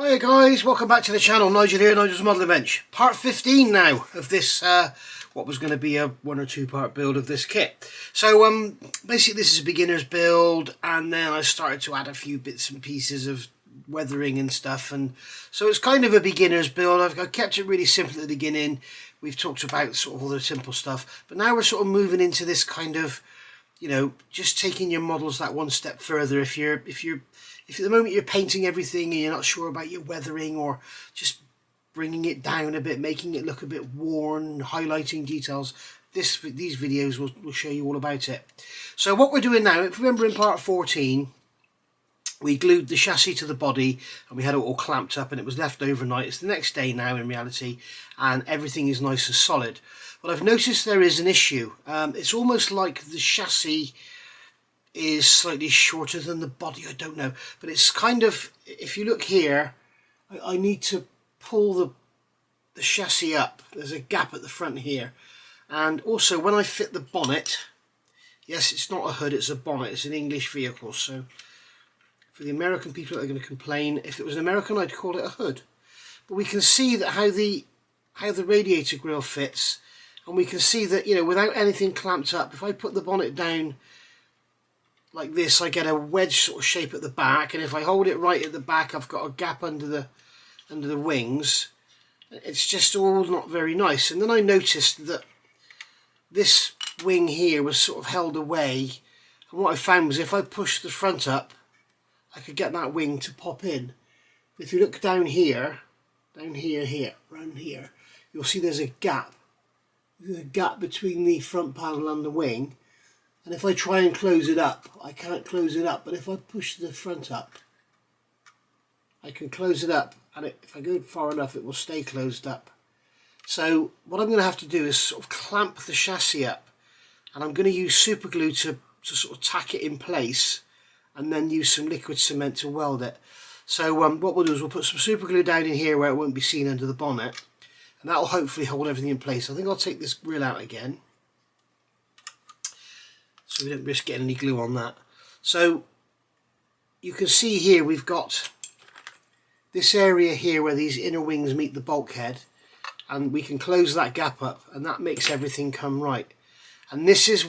Hiya guys, welcome back to the channel. Nigel here, Nigel's Modelling Bench. Part 15 now of this, what was going to be a 1 or 2 part build of this kit. So basically this is a beginner's build, and then I started to add a few bits and pieces of weathering and stuff, and so it's kind of a beginner's build. I've kept it really simple at the beginning. We've talked about sort of all the simple stuff, but now we're sort of moving into this kind of, you know, just taking your models that one step further. If at the moment you're painting everything and you're not sure about your weathering, or just bringing it down a bit, making it look a bit worn, highlighting details, these videos will show you all about it. So what we're doing now, if you remember in part 14, we glued the chassis to the body and we had it all clamped up and it was left overnight. It's the next day now in reality, and everything is nice and solid. But I've noticed there is an issue. It's almost like the chassis is slightly shorter than the body, I don't know, but it's kind of, if you look here, I need to pull the chassis up. There's a gap at the front here, and also when I fit the bonnet, yes, it's not a hood, it's a bonnet, it's an English vehicle, so for the American people that are going to complain, if it was an American I'd call it a hood. But we can see that how the radiator grille fits, and we can see that, you know, without anything clamped up, if I put the bonnet down like this, I get a wedge sort of shape at the back, and if I hold it right at the back, I've got a gap under the wings. It's just all not very nice. And then I noticed that this wing here was sort of held away, and what I found was if I pushed the front up, I could get that wing to pop in. If you look down here, around here, you'll see there's a gap. There's a gap between the front panel and the wing. And if I try and close it up, I can't close it up. But if I push the front up, I can close it up. And if I go far enough, it will stay closed up. So what I'm going to have to do is sort of clamp the chassis up. And I'm going to use super glue to sort of tack it in place, and then use some liquid cement to weld it. So what we'll do is we'll put some super glue down in here where it won't be seen under the bonnet. And that will hopefully hold everything in place. I think I'll take this grill out again, so we don't risk getting any glue on that. So you can see here we've got this area here where these inner wings meet the bulkhead, and we can close that gap up, and that makes everything come right. And this is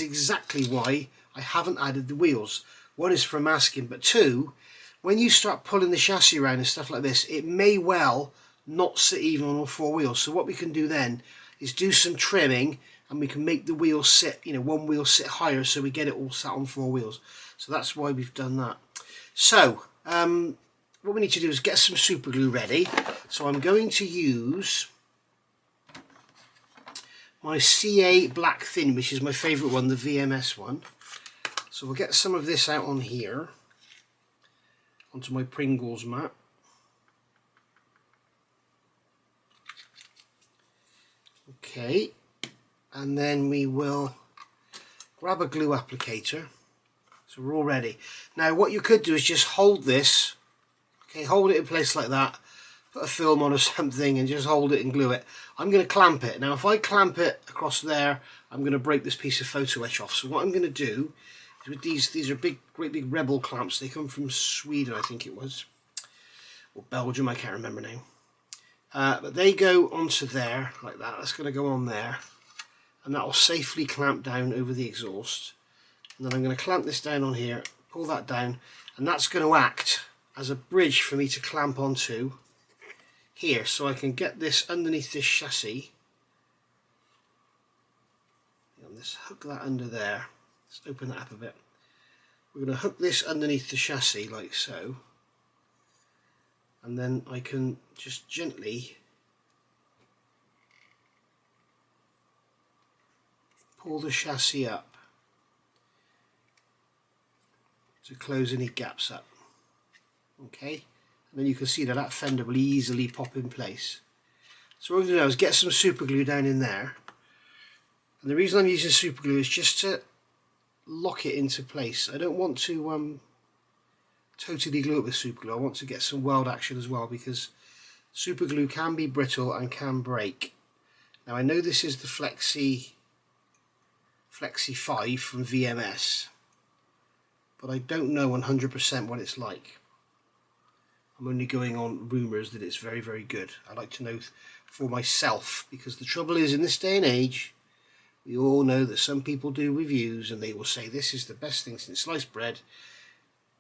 exactly why I haven't added the wheels. One is for masking, but two, when you start pulling the chassis around and stuff like this, it may well not sit even on all 4 wheels. So what we can do then is do some trimming, and we can make the wheels sit, you know, one wheel sit higher, so we get it all sat on 4 wheels. So that's why we've done that. So what we need to do is get some super glue ready. So I'm going to use my CA Black Thin, which is my favourite one, the VMS one. So we'll get some of this out on here, onto my Pringles mat. Okay, and then we will grab a glue applicator. So we're all ready. Now what you could do is just hold this, okay, hold it in place like that, put a film on or something and just hold it and glue it. I'm going to clamp it. Now if I clamp it across there, I'm going to break this piece of photo etch off. So what I'm going to do is with these are great big Rebel clamps. They come from Sweden, I think it was, or Belgium, I can't remember now. But they go onto there like that. That's going to go on there, and that will safely clamp down over the exhaust. And then I'm going to clamp this down on here, pull that down, and that's going to act as a bridge for me to clamp onto here, so I can get this underneath this chassis. And let's hook that under there. Let's open that up a bit. We're going to hook this underneath the chassis like so, and then I can just gently pull the chassis up to close any gaps up. Okay, and then you can see that fender will easily pop in place. So what we're going to do is get some super glue down in there, and the reason I'm using super glue is just to lock it into place. I don't want to totally glue it with super glue. I want to get some weld action as well, because super glue can be brittle and can break. Now I know this is the Flexi 5 from VMS, but I don't know 100% what it's like. I'm only going on rumours that it's very, very good. I like to know for myself, because the trouble is, in this day and age, we all know that some people do reviews and they will say this is the best thing since sliced bread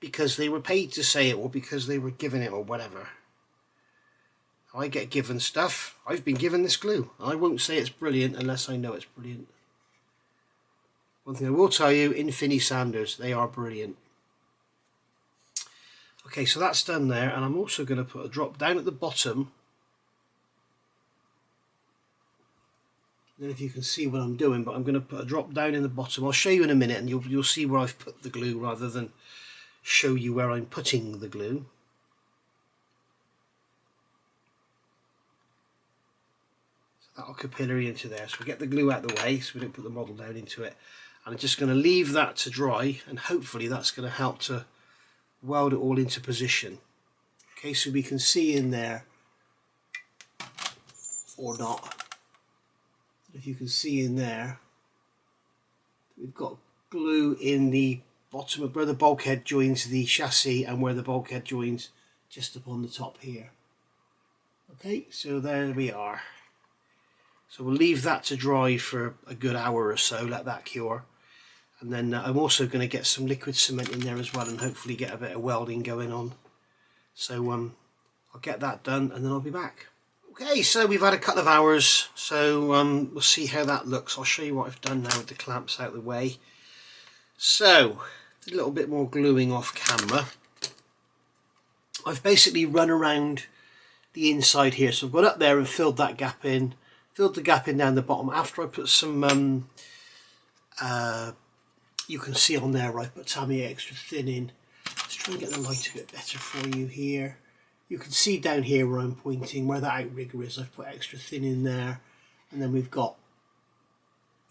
because they were paid to say it or because they were given it or whatever. I get given stuff. I've been given this glue. I won't say it's brilliant unless I know it's brilliant. One thing I will tell you, Infinity Sanders, they are brilliant. Okay, so that's done there, and I'm also going to put a drop down at the bottom. Then if you can see what I'm doing, but I'm going to put a drop down in the bottom. I'll show you in a minute, and you'll see where I've put the glue rather than show you where I'm putting the glue. That'll capillary into there, so we get the glue out of the way so we don't put the model down into it. And I'm just going to leave that to dry, and hopefully that's going to help to weld it all into position. Okay, so we can see in there, or not, if you can see in there, we've got glue in the bottom of where the bulkhead joins the chassis and where the bulkhead joins just upon the top here. Okay, so there we are. So we'll leave that to dry for a good hour or so, let that cure. And then I'm also going to get some liquid cement in there as well and hopefully get a bit of welding going on. So I'll get that done and then I'll be back. Okay, so we've had a couple of hours, so we'll see how that looks. I'll show you what I've done now with the clamps out of the way. So, a little bit more gluing off camera. I've basically run around the inside here, so I've got up there and filled that gap in. Filled the gap in down the bottom after I put some, you can see on there I put Tamiya extra thin in. Let's try and get the light a bit better for you here. You can see down here where I'm pointing, where that outrigger is, I've put extra thin in there. And then we've got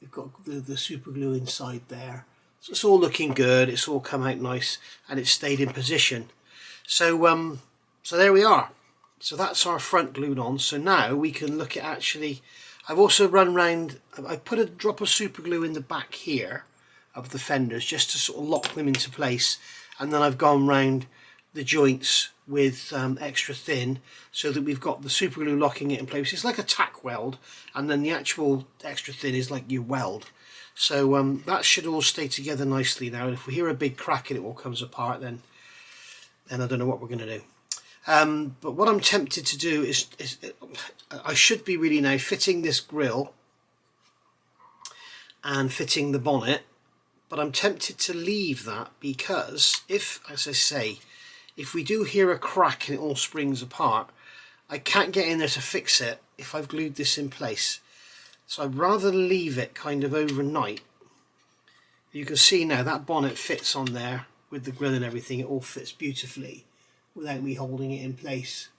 the super glue inside there. So it's all looking good, it's all come out nice and it's stayed in position. So, so there we are. So that's our front glued on. So now we can look at actually, I've also run round, I put a drop of super glue in the back here of the fenders just to sort of lock them into place, and then I've gone round the joints with extra thin so that we've got the super glue locking it in place. It's like a tack weld, and then the actual extra thin is like your weld. So that should all stay together nicely now, and if we hear a big crack and it all comes apart, then I don't know what we're going to do. But what I'm tempted to do is I should be really now fitting this grille and fitting the bonnet, but I'm tempted to leave that because if, as I say, if we do hear a crack and it all springs apart, I can't get in there to fix it if I've glued this in place. So I'd rather leave it kind of overnight. You can see now that bonnet fits on there with the grille and everything, it all fits beautifully without me holding it in place.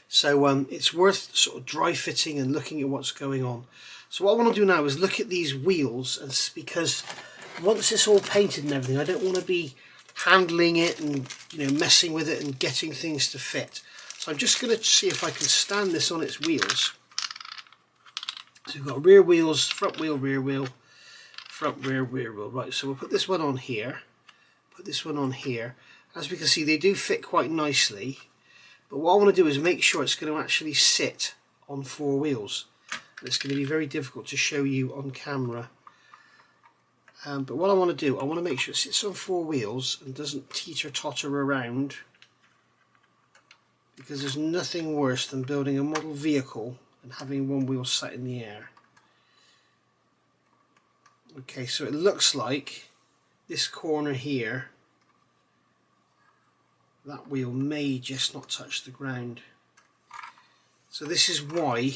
So it's worth sort of dry fitting and looking at what's going on. So what I want to do now is look at these wheels, and because once it's all painted and everything, I don't want to be handling it and messing with it and getting things to fit. So I'm just going to see if I can stand this on its wheels. So we've got rear wheels, front wheel, rear wheel, front, rear, rear wheel. Right, so we'll put this one on here, put this one on here. As we can see, they do fit quite nicely, but what I want to do is make sure it's going to actually sit on four wheels. And it's going to be very difficult to show you on camera. But what I want to do, I want to make sure it sits on four wheels and doesn't teeter-totter around, because there's nothing worse than building a model vehicle and having one wheel sat in the air. Okay, so it looks like this corner here, that wheel may just not touch the ground. So this is why,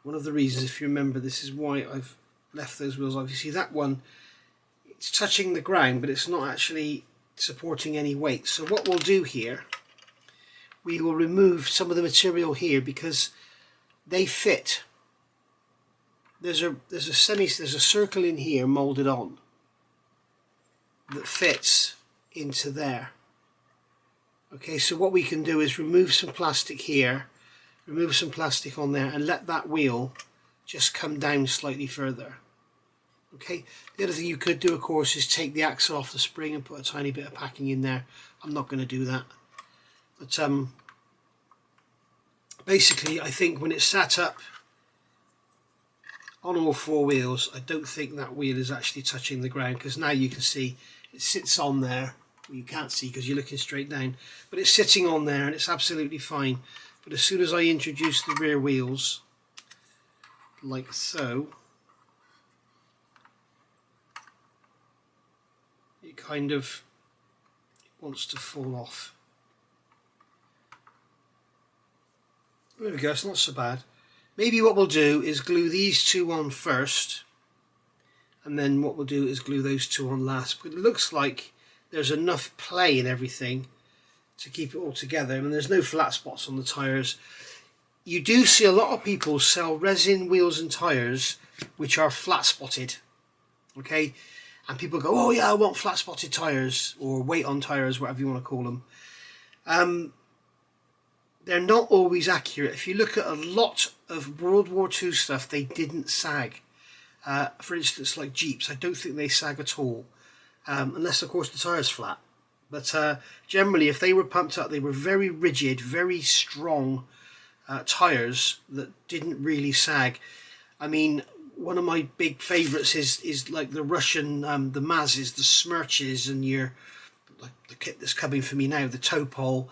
one of the reasons, if you remember, this is why I've left those wheels off. You see that one, it's touching the ground, but it's not actually supporting any weight. So what we'll do here, we will remove some of the material here because they fit. There's a circle in here molded on that fits into there. Okay, so what we can do is remove some plastic here, remove some plastic on there, and let that wheel just come down slightly further. Okay, the other thing you could do, of course, is take the axle off the spring and put a tiny bit of packing in there. I'm not going to do that. But basically I think when it's sat up on all four wheels, I don't think that wheel is actually touching the ground, because now you can see it sits on there. You can't see because you're looking straight down, but it's sitting on there and it's absolutely fine. But as soon as I introduce the rear wheels, like so, it kind of wants to fall off. There we go, it's not so bad. Maybe what we'll do is glue these two on first, and then what we'll do is glue those two on last. But it looks like there's enough play in everything to keep it all together, and there's no flat spots on the tyres. You do see a lot of people sell resin wheels and tyres which are flat spotted, okay? And people go, oh yeah, I want flat spotted tyres, or weight on tyres, whatever you want to call them. They're not always accurate. If you look at a lot of World War II stuff, they didn't sag. For instance, like Jeeps, I don't think they sag at all, unless of course the tyre's flat. But generally, if they were pumped up, they were very rigid, very strong tyres that didn't really sag. I mean, one of my big favourites is like the Russian, the Mazes, the Smirches, and like the kit that's coming for me now, the Topol.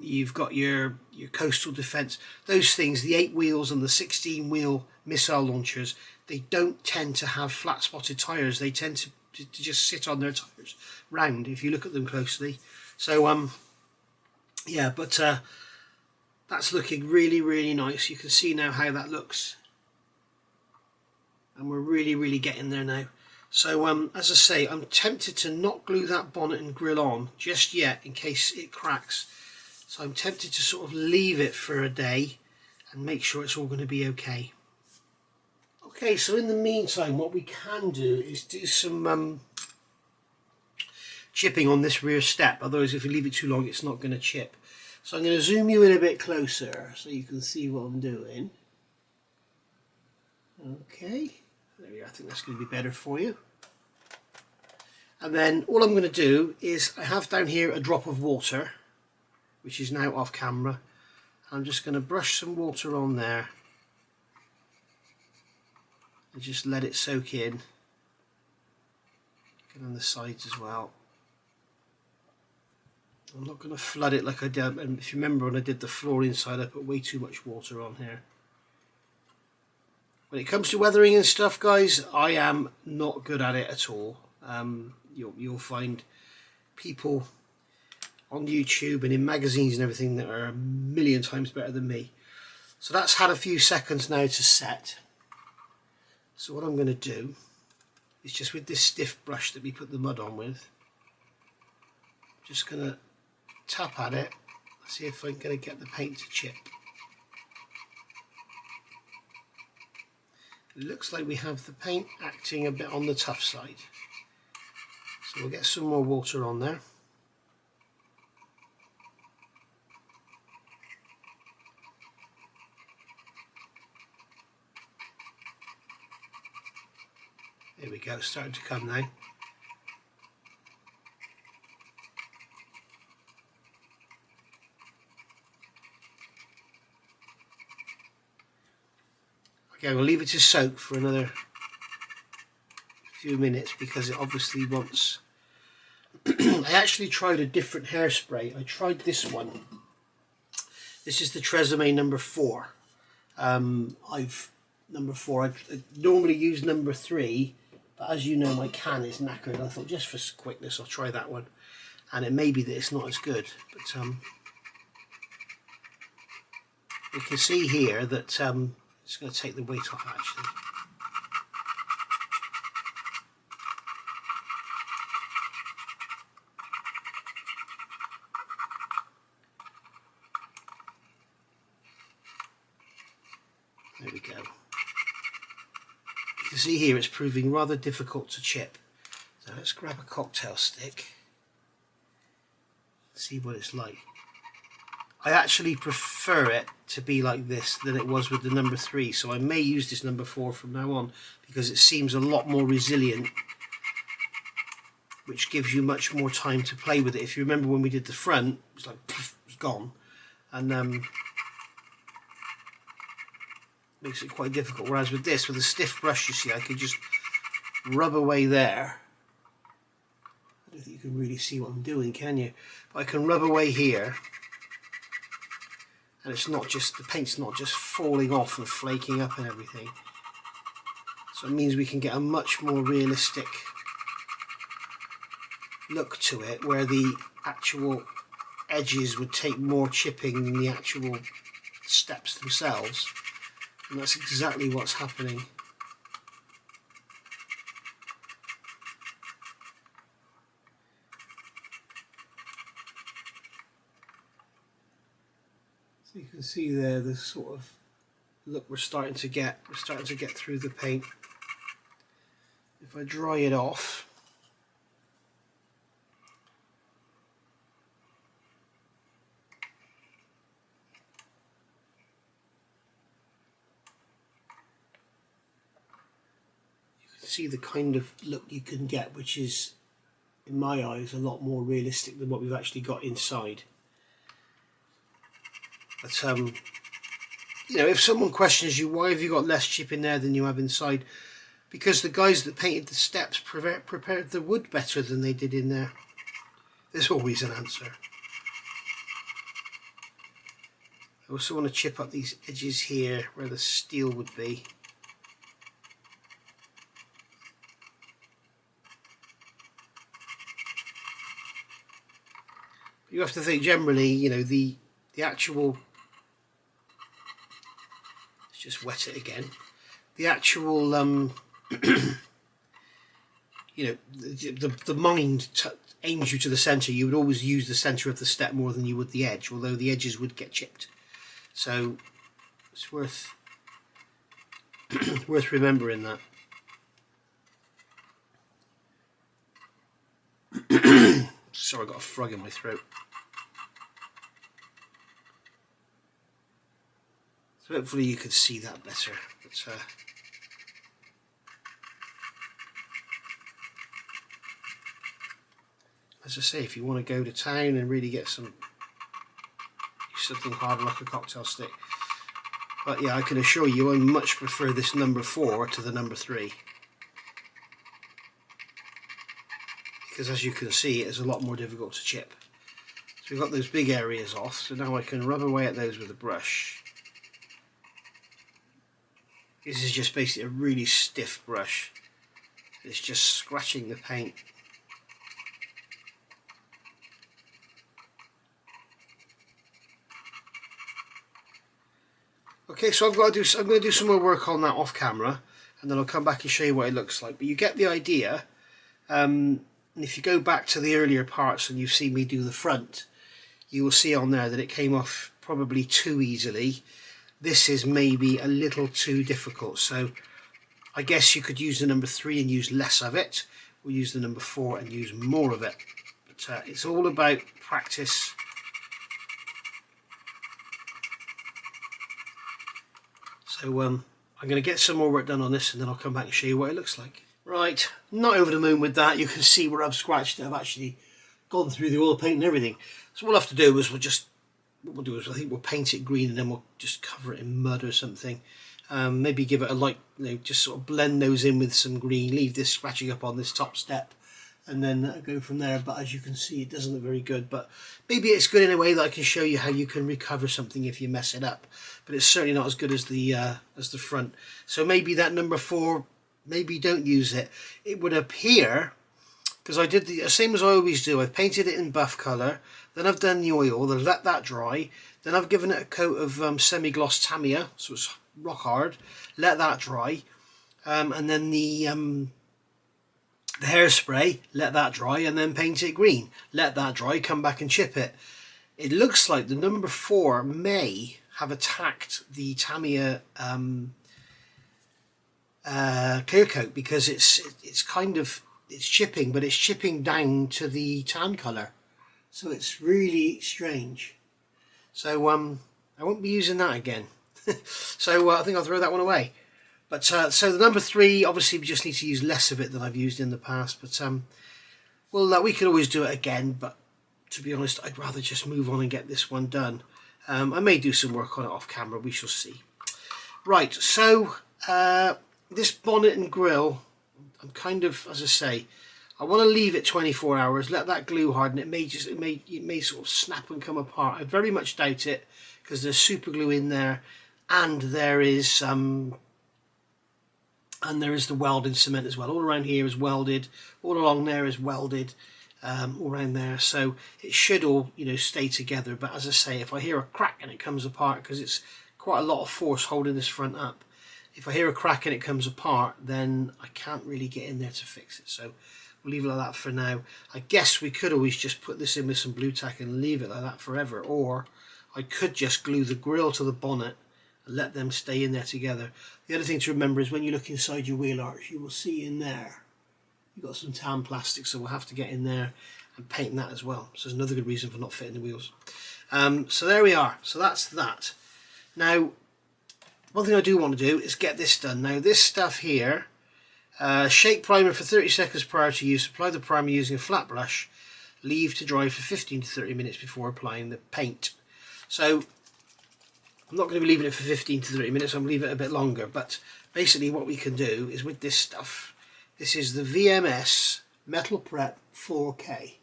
You've got your Coastal Defence. Those things, the 8 wheels and the 16 wheel missile launchers, they don't tend to have flat spotted tyres. They tend to just sit on their tyres round if you look at them closely. So yeah, but that's looking really, really nice. You can see now how that looks, and we're really getting there now. So as I say, I'm tempted to not glue that bonnet and grille on just yet in case it cracks. So I'm tempted to sort of leave it for a day and make sure it's all going to be okay. Okay, so in the meantime, what we can do is do some chipping on this rear step. Otherwise, if you leave it too long, it's not going to chip. So I'm going to zoom you in a bit closer so you can see what I'm doing. Okay. There we go. I think that's going to be better for you. And then all I'm going to do is, I have down here a drop of water, which is now off camera. I'm just going to brush some water on there and just let it soak in. Get on the sides as well. I'm not going to flood it like I did, and if you remember when I did the floor inside, I put way too much water on here. When it comes to weathering and stuff, guys, I am not good at it at all. You'll find people on YouTube and in magazines and everything that are a million times better than me. So that's had a few seconds now to set. So what I'm going to do is, just with this stiff brush that we put the mud on with, just going to tap at it, see if I'm going to get the paint to chip. It looks like we have the paint acting a bit on the tough side. So we'll get some more water on there. There we go, it's starting to come now. Okay, we'll leave it to soak for another few minutes because it obviously wants... I actually tried a different hairspray. I tried this one. This is the Tresemme number 4. Number 4. I normally use number 3, but as you know, my can is knackered. I thought just for quickness I'll try that one, and it may be that it's not as good, but you can see here that it's going to take the weight off actually. There we go. You can see here it's proving rather difficult to chip. So let's grab a cocktail stick, see what it's like. I actually prefer it to be like this than it was with the number 3, so I may use this number 4 from now on because it seems a lot more resilient which gives you much more time to play with it. If you remember when we did the front, it was like poof, it was gone, and makes it quite difficult. Whereas with this, with a stiff brush, you see, I could just rub away there. I don't think you can really see what I'm doing, can you? But I can rub away here, and it's not just, the paint's not just falling off and flaking up and everything. So it means we can get a much more realistic look to it, where the actual edges would take more chipping than the actual steps themselves. And that's exactly what's happening. So you can see there the sort of look we're starting to get. We're starting to get through the paint. If I dry it off, you can see the kind of look you can get, which is, in my eyes, a lot more realistic than what we've actually got inside. But you know, if someone questions you, why have you got less chip in there than you have inside? Because the guys that painted the steps prepared the wood better than they did in there. There's always an answer. I also want to chip up these edges here where the steel would be. You have to think generally, you know, the actual, let's just wet it again. The actual, you know, the mind aims you to the centre. You would always use the centre of the step more than you would the edge, although the edges would get chipped. So it's worth worth remembering that. Sorry, I got a frog in my throat. So hopefully you can see that better. But, as I say, if you want to go to town and really get something hard like a cocktail stick. But yeah, I can assure you I much prefer this number 4 to the number 3. Because as you can see, it is a lot more difficult to chip. So we've got those big areas off, so now I can rub away at those with a brush. This is just basically a really stiff brush. It's just scratching the paint. Okay, so I'm going to do some more work on that off camera, and then I'll come back and show you what it looks like. But you get the idea. And if you go back to the earlier parts and you've seen me do the front, you will see on there that it came off probably too easily. This is maybe a little too difficult. So I guess you could use the number 3 and use less of it, or use the number 4 and use more of it. But it's all about practice. So I'm going to get some more work done on this, and then I'll come back and show you what it looks like. Right, not over the moon with that. You can see where I've scratched it. I've actually gone through the oil paint and everything. So what we'll have to do is I think we'll paint it green, and then we'll just cover it in mud or something. Maybe give it a light, you know, just sort of blend those in with some green. Leave this scratching up on this top step, and then go from there. But as you can see, it doesn't look very good. But maybe it's good in a way that I can show you how you can recover something if you mess it up. But it's certainly not as good as the front. So maybe that number 4. Maybe don't use it. It would appear, because I did the same as I always do. I've painted it in buff colour, then I've done the oil, then let that dry, then I've given it a coat of semi-gloss Tamiya, so it's rock hard, let that dry, and then the hairspray, let that dry, and then paint it green. Let that dry, come back and chip it. It looks like the number 4 may have attacked the Tamiya clear coat, because it's kind of, it's chipping, but it's chipping down to the tan colour, so it's really strange. So I won't be using that again. So I think I'll throw that one away. But so the number 3, obviously we just need to use less of it than I've used in the past. But Well, we could always do it again, but to be honest, I'd rather just move on and get this one done. I may do some work on it off camera, we shall see. Right, so this bonnet and grille, I'm kind of, as I say, I want to leave it 24 hours, let that glue harden. It may sort of snap and come apart. I very much doubt it, because there's super glue in there, and there is the welding cement as well. All around here is welded, all along there is welded, all around there, so it should all, you know, stay together. But as I say, if I hear a crack and it comes apart, because it's quite a lot of force holding this front up, if I hear a crack and it comes apart, then I can't really get in there to fix it. So we'll leave it like that for now. I guess we could always just put this in with some blue tack and leave it like that forever, or I could just glue the grille to the bonnet and let them stay in there together. The other thing to remember is when you look inside your wheel arch, you will see in there you've got some tan plastic, so we'll have to get in there and paint that as well. So there's another good reason for not fitting the wheels. So there we are. So that's that. Now, one thing I do want to do is get this done. Now, this stuff here, shake primer for 30 seconds prior to use. Apply the primer using a flat brush. Leave to dry for 15 to 30 minutes before applying the paint. So I'm not going to be leaving it for 15 to 30 minutes. I'm going to leave it a bit longer. But basically what we can do is with this stuff, this is the VMS Metal Prep 4K.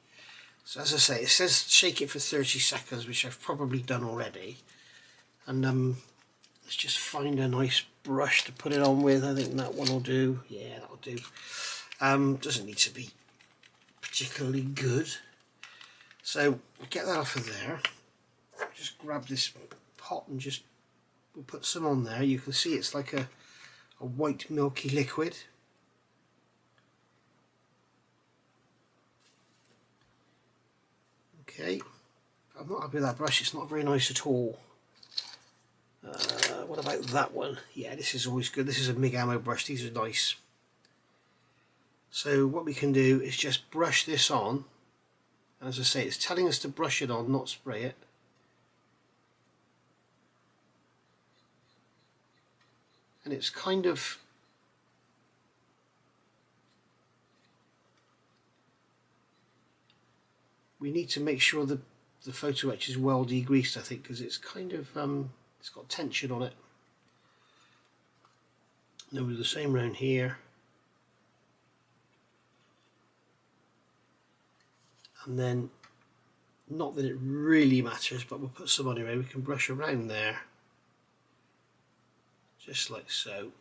So as I say, it says shake it for 30 seconds, which I've probably done already. And let's just find a nice brush to put it on with. I think that one will do. Yeah, that'll do. Doesn't need to be particularly good. So we'll get that off of there. Just grab this pot and we'll put some on there. You can see it's like a white milky liquid. Okay, I'm not happy with that brush. It's not very nice at all. What about that one? Yeah, this is always good. This is a MIG ammo brush. These are nice. So what we can do is just brush this on. As I say, it's telling us to brush it on, not spray it. And it's kind of we need to make sure the photo etch is well degreased, I think, because it's kind of it's got tension on it. And we'll do the same round here. And then, not that it really matters, but we'll put some on anyway. We can brush around there, just like so.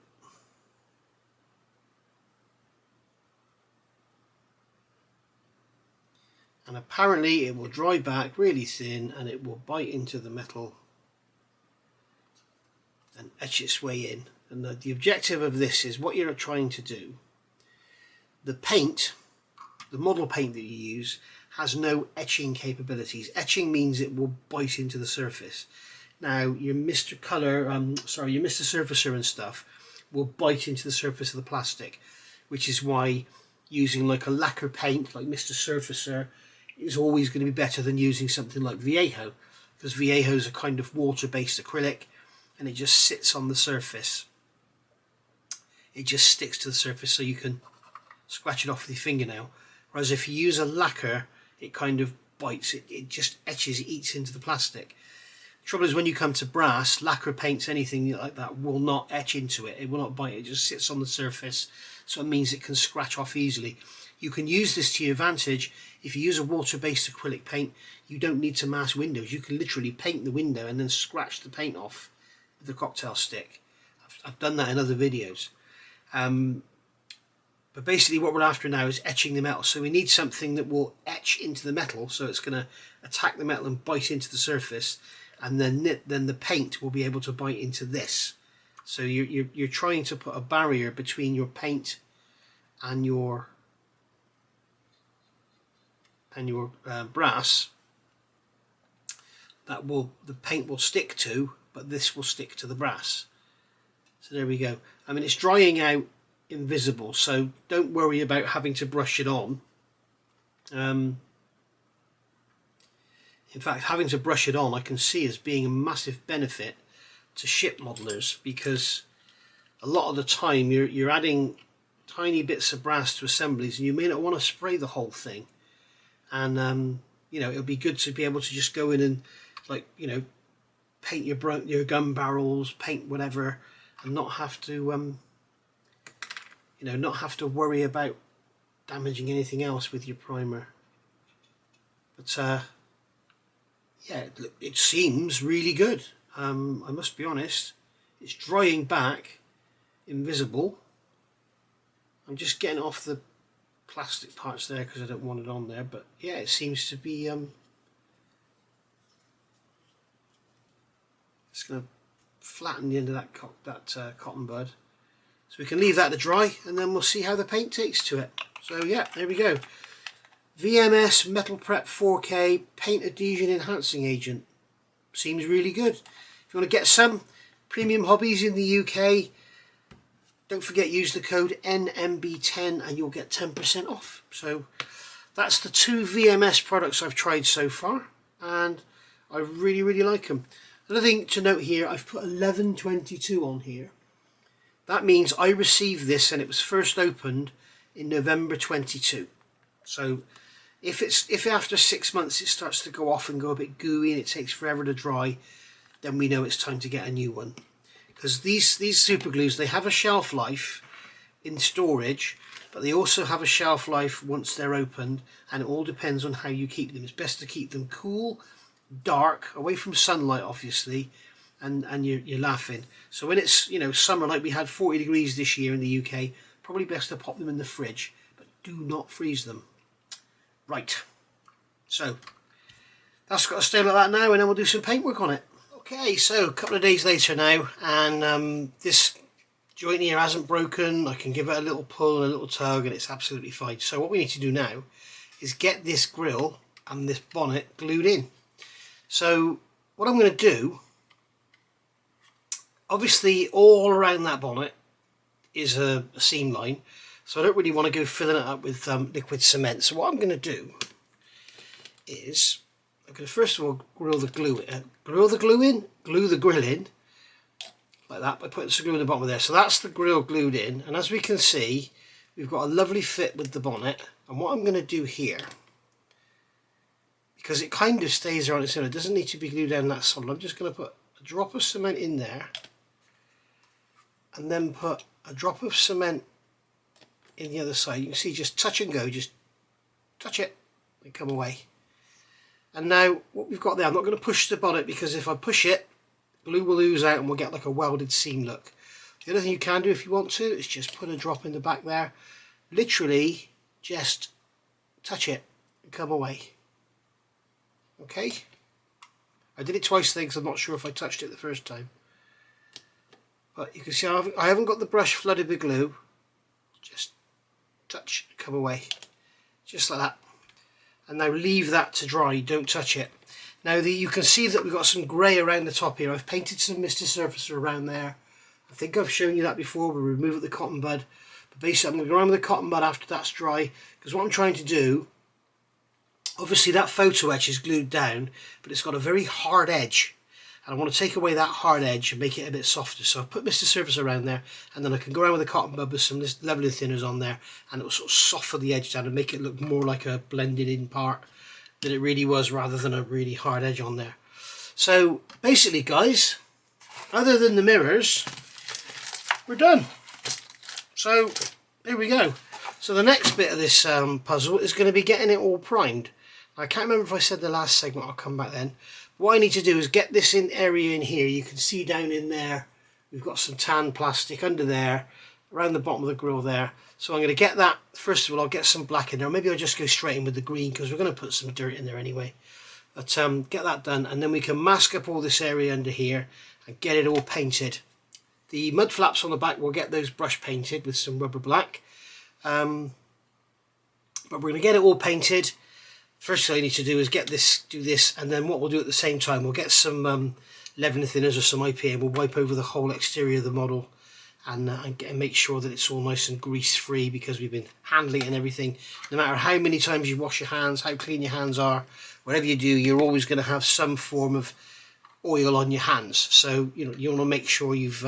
And apparently it will dry back really thin and it will bite into the metal and etch its way in. And the objective of this is what you're trying to do. The paint, the model paint that you use, has no etching capabilities. Etching means it will bite into the surface. Now your Mr. Colour, your Mr. Surfacer and stuff will bite into the surface of the plastic, which is why using like a lacquer paint like Mr. Surfacer is always going to be better than using something like Vallejo, because Vallejo is a kind of water-based acrylic and it just sits on the surface. It just sticks to the surface so you can scratch it off with your fingernail. Whereas if you use a lacquer, it kind of bites, it just etches, it eats into the plastic. The trouble is when you come to brass, lacquer paints, anything like that will not etch into it. It will not bite, it just sits on the surface, so it means it can scratch off easily. You can use this to your advantage. If you use a water-based acrylic paint, you don't need to mask windows. You can literally paint the window and then scratch the paint off with a cocktail stick. I've done that in other videos. But basically what we're after now is etching the metal. So we need something that will etch into the metal, so it's going to attack the metal and bite into the surface, and then the paint will be able to bite into this. So you're trying to put a barrier between your paint and your brass that the paint will stick to, but this will stick to the brass. So there we go. I mean, it's drying out invisible, so don't worry about having to brush it on. In fact, having to brush it on I can see as being a massive benefit to ship modelers, because a lot of the time you're adding tiny bits of brass to assemblies and you may not want to spray the whole thing. and you know, it'll be good to be able to just go in and, like, you know, paint your gun barrels, paint whatever, and not have to you know, not have to worry about damaging anything else with your primer. But yeah, it seems really good. I must be honest, it's drying back invisible. I'm just getting off the plastic parts there because I don't want it on there, but yeah, it seems to be it's going to flatten the end of that cotton bud, so we can leave that to dry, and then we'll see how the paint takes to it. So yeah, there we go. VMS Metal Prep 4K Paint Adhesion Enhancing Agent. Seems really good. If you want to get some, Premium Hobbies in the UK, don't forget, use the code NMB10 and you'll get 10% off. So that's the 2 VMS products I've tried so far, and I really like them. Another thing to note here, I've put 11/22 on here. That means I received this and it was first opened in November 22. So if after 6 months it starts to go off and go a bit gooey and it takes forever to dry, then we know it's time to get a new one. Because these super glues, they have a shelf life in storage, but they also have a shelf life once they're opened, and it all depends on how you keep them. It's best to keep them cool, dark, away from sunlight obviously, and you're laughing. So when it's, you know, summer, like we had 40 degrees this year in the UK, probably best to pop them in the fridge, but do not freeze them. Right, so that's got to stay like that now, and then we'll do some paintwork on it. Okay, so a couple of days later now, and this joint here hasn't broken. I can give it a little pull and a little tug and it's absolutely fine. So what we need to do now is get this grille and this bonnet glued in. So what I'm going to do, obviously all around that bonnet is a seam line, so I don't really want to go filling it up with liquid cement. So what I'm going to do is I'm going to first of all glue the grill in like that by putting some glue in the bottom of there. So that's the grill glued in, and as we can see, we've got a lovely fit with the bonnet. And what I'm going to do here, because it kind of stays there on its own, it doesn't need to be glued down that solid, I'm just going to put a drop of cement in there, and then put a drop of cement in the other side. You can see, just touch and go, just touch it and come away. And now what we've got there, I'm not going to push the bonnet, because if I push it, glue will ooze out and we'll get like a welded seam look. The other thing you can do if you want to is just put a drop in the back there, literally just touch it and come away. Okay, I did it twice then because I'm not sure if I touched it the first time, but you can see I haven't got the brush flooded with glue. Just touch, come away, just like that. And now leave that to dry, don't touch it. Now you can see that we've got some grey around the top here. I've painted some Mr. Surfacer around there. I think I've shown you that before. We'll remove the cotton bud, but basically I'm going to go around with the cotton bud after that's dry, because what I'm trying to do, obviously that photo etch is glued down, but it's got a very hard edge, and I want to take away that hard edge and make it a bit softer. So I've put Mr. Surfacer around there, and then I can go around with the cotton bud with some leveling thinners on there, and it will sort of soften the edge down and make it look more like a blended in part than it really was, rather than a really hard edge on there. So basically guys, other than the mirrors, we're done. So there we go. So the next bit of this puzzle is going to be getting it all primed. I can't remember if I said the last segment, I'll come back then. What I need to do is get this area in here. You can see down in there we've got some tan plastic under there, around the bottom of the grill there. So I'm going to get that, first of all I'll get some black in there, maybe I'll just go straight in with the green because we're going to put some dirt in there anyway. But get that done, and then we can mask up all this area under here and get it all painted. The mud flaps on the back, we'll get those brush painted with some rubber black. But we're going to get it all painted. First thing I need to do is do this, and then what we'll do at the same time, we'll get some leavening thinners or some IPA, and we'll wipe over the whole exterior of the model and make sure that it's all nice and grease free, because we've been handling it and everything. No matter how many times you wash your hands, how clean your hands are, whatever you do, you're always going to have some form of oil on your hands. So you want to make sure you've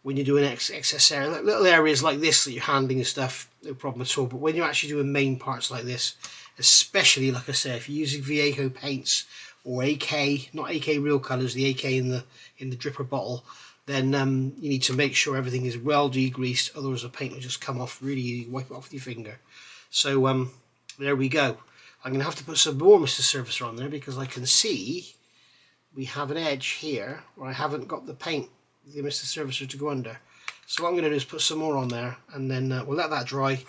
when you're doing excess area, like little areas like this that you're handling and stuff, no problem at all. But when you're actually doing main parts like this, especially, like I say, if you're using Viejo paints or AK, not AK Real Colours, the AK in the dripper bottle, then you need to make sure everything is well degreased, otherwise the paint will just come off really easy. Wipe it off with your finger. So there we go. I'm going to have to put some more Mr. Surfacer on there because I can see we have an edge here where I haven't got the paint, the Mr. Surfacer to go under. So what I'm going to do is put some more on there, and then we'll let that dry,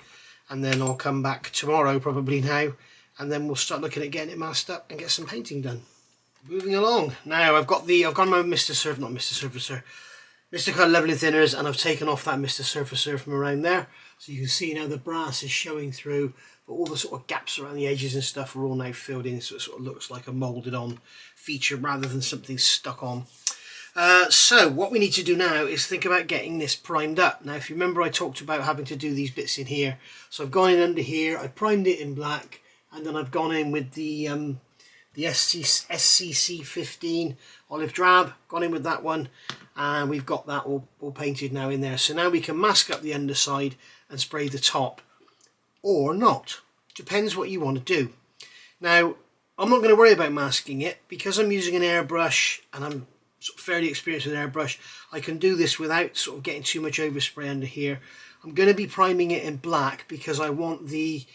and then I'll come back tomorrow probably now, and then we'll start looking at getting it masked up and get some painting done. Moving along now, I've got my Mr. Colour Leveling Thinners, and I've taken off that Mr. Surfacer from around there, so you can see now the brass is showing through, but all the sort of gaps around the edges and stuff are all now filled in, so it sort of looks like a moulded on feature rather than something stuck on. So what we need to do now is think about getting this primed up. Now if you remember, I talked about having to do these bits in here, so I've gone in under here, I primed it in black, and then I've gone in with the SCC 15 olive drab, gone in with that one, and we've got that all painted now in there. So now we can mask up the underside and spray the top, or not, depends what you want to do. Now I'm not going to worry about masking it because I'm using an airbrush and I'm sort of fairly experienced with airbrush. I can do this without sort of getting too much overspray under here. I'm going to be priming it in black because I want the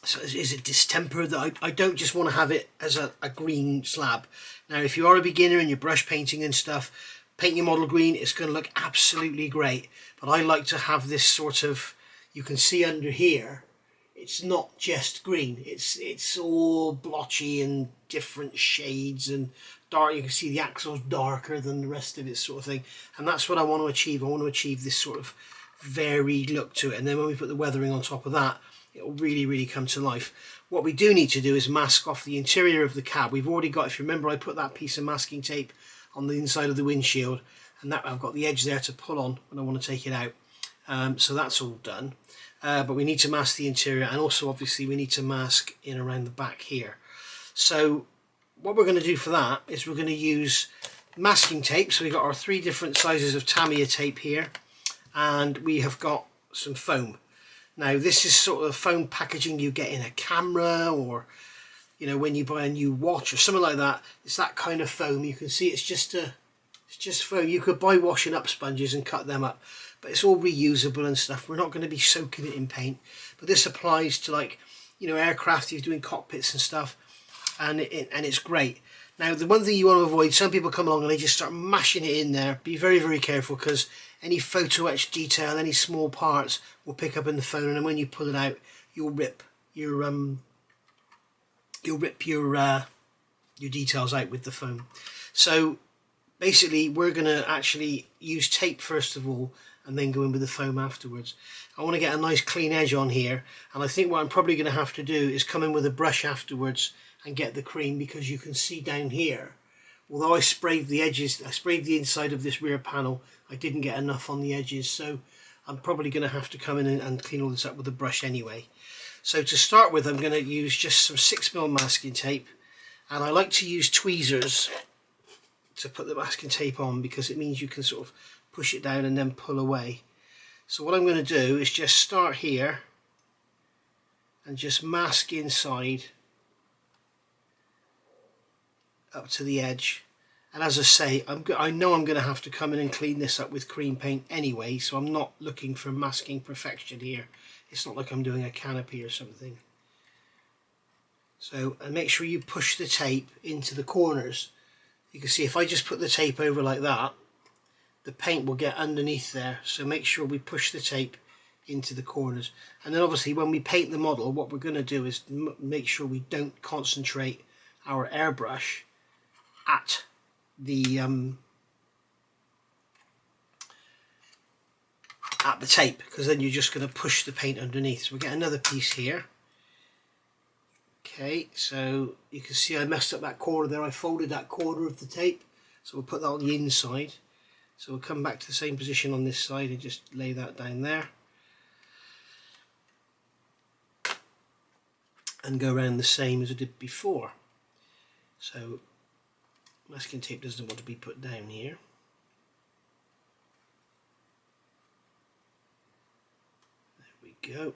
so is it distemper that I don't just want to have it as a green slab. Now if you are a beginner and you're brush painting and stuff, paint your model green, it's going to look absolutely great, but I like to have this sort of, you can see under here, it's not just green, it's all blotchy and different shades and dark. You can see the axle's darker than the rest of it, sort of thing, and that's what I want to achieve. I want to achieve this sort of varied look to it, and then when we put the weathering on top of that, it will really come to life. What we do need to do is mask off the interior of the cab. We've already got, if you remember, I put that piece of masking tape on the inside of the windshield, and that I've got the edge there to pull on when I want to take it out. So that's all done. But we need to mask the interior, and also obviously we need to mask in around the back here. So what we're going to do for that is we're going to use masking tape. So we've got our 3 different sizes of Tamiya tape here, and we have got some foam. Now this is sort of foam packaging you get in a camera, or you know, when you buy a new watch or something like that. It's that kind of foam. You can see it's just foam. You could buy washing up sponges and cut them up, but it's all reusable and stuff. We're not going to be soaking it in paint, but this applies to, like, you know, aircraft. You're doing cockpits and stuff, and it's great. Now the one thing you want to avoid, some people come along and they just start mashing it in there. Be very careful, because any photo etched detail, any small parts will pick up in the phone, and then when you pull it out, you'll rip your details out with the foam. So basically we're going to actually use tape first of all, and then go in with the foam afterwards. I want to get a nice clean edge on here, and I think what I'm probably going to have to do is come in with a brush afterwards and get the cream, because you can see down here, although I sprayed the edges, I sprayed the inside of this rear panel, I didn't get enough on the edges, so I'm probably going to have to come in and clean all this up with a brush anyway. So to start with, I'm going to use just some 6mm masking tape, and I like to use tweezers to put the masking tape on, because it means you can sort of push it down and then pull away. So what I'm going to do is just start here and just mask inside up to the edge. And as I say, I know I'm going to have to come in and clean this up with cream paint anyway, so I'm not looking for masking perfection here. It's not like I'm doing a canopy or something. So, and make sure you push the tape into the corners. You can see if I just put the tape over like that, the paint will get underneath there, so make sure we push the tape into the corners. And then obviously when we paint the model, what we're going to do is make sure we don't concentrate our airbrush at the tape, because then you're just going to push the paint underneath. So we get another piece here. Okay, so you can see I messed up that corner there. I folded that corner of the tape, so we'll put that on the inside. So we'll come back to the same position on this side and just lay that down there, and go around the same as I did before. So masking tape doesn't want to be put down here. There we go.